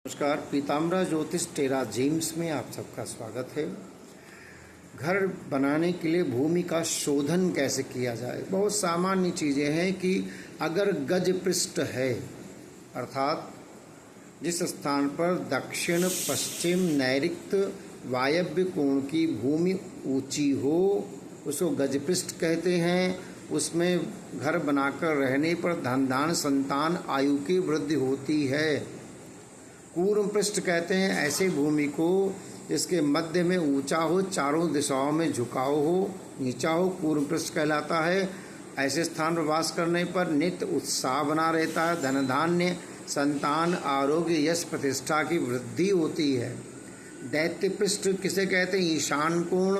नमस्कार, पीताम्बरा ज्योतिष टेरा जेम्स में आप सबका स्वागत है। घर बनाने के लिए भूमि का शोधन कैसे किया जाए। बहुत सामान्य चीज़ें हैं कि अगर गज पृष्ठ है, अर्थात जिस स्थान पर दक्षिण पश्चिम नैऋत्य वायव्य कोण की भूमि ऊंची हो उसको गज पृष्ठ कहते हैं। उसमें घर बनाकर रहने पर धन धान संतान आयु की वृद्धि होती है। कूर्म पृष्ठ कहते हैं ऐसे भूमि को जिसके मध्य में ऊंचा हो, चारों दिशाओं में झुकाव हो, नीचा हो, कूर्म पृष्ठ कहलाता है। ऐसे स्थान पर वास करने पर नित्य उत्साह बना रहता है, धन धान्य संतान आरोग्य यश प्रतिष्ठा की वृद्धि होती है। दैत्य पृष्ठ किसे कहते हैं? ईशान कोण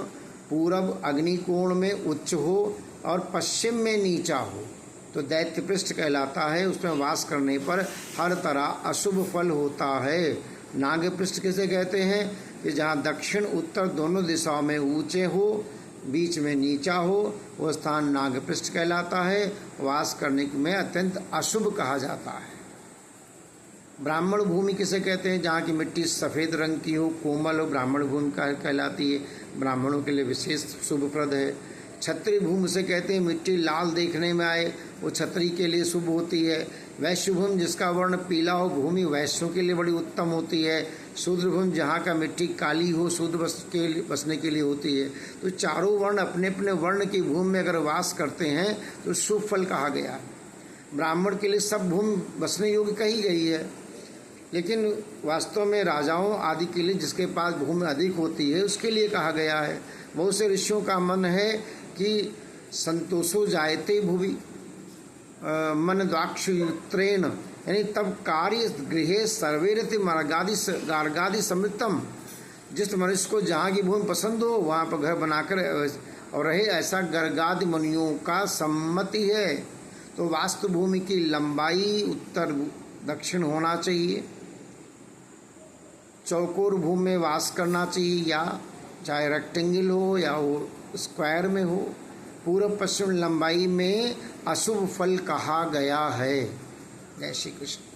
पूरब अग्नि कोण में उच्च हो और पश्चिम में नीचा हो तो दैत्य पृष्ठ कहलाता है। उसमें वास करने पर हर तरह अशुभ फल होता है। नाग पृष्ठ किसे कहते हैं? कि जहाँ दक्षिण उत्तर दोनों दिशाओं में ऊंचे हो, बीच में नीचा हो, वो स्थान नाग पृष्ठ कहलाता है। वास करने में अत्यंत अशुभ कहा जाता है। ब्राह्मण भूमि किसे कहते हैं? जहाँ की मिट्टी सफ़ेद रंग की हो, कोमल हो, ब्राह्मण भूमि कहलाती है। ब्राह्मणों के लिए विशेष शुभप्रद है। क्षत्रिय भूमि से कहते हैं मिट्टी लाल देखने में आए, वो क्षत्रिय के लिए शुभ होती है। वैश्य भूमि जिसका वर्ण पीला हो, भूमि वैश्यों के लिए बड़ी उत्तम होती है। शूद्र भूमि जहाँ का मिट्टी काली हो, शूद्र बसने के लिए होती है। तो चारों वर्ण अपने अपने वर्ण की भूमि में अगर वास करते हैं तो शुभ फल कहा गया है। ब्राह्मण के लिए सब भूमि बसने योग्य कही गई है, लेकिन वास्तव में राजाओं आदि के लिए जिसके पास भूमि अधिक होती है उसके लिए कहा गया है। बहुत से ऋषियों का मन है कि संतोषो जायते भुवि मन द्वाक्षुत्रेण, यानी तब कार्य गृहे सर्वेरति गार्गादि समृतम। जिस मनुष्य को जहाँ की भूमि पसंद हो वहाँ पर घर बनाकर और रहे, ऐसा गर्गादि मुनियों का सम्मति है। तो वास्तु भूमि की लंबाई उत्तर दक्षिण होना चाहिए। चौकोर भूमि में वास करना चाहिए, या चाहे रेक्टेंगल हो या वो स्क्वायर में हो। पूर्व पश्चिम लंबाई में अशुभ फल कहा गया है। जय श्री कृष्ण।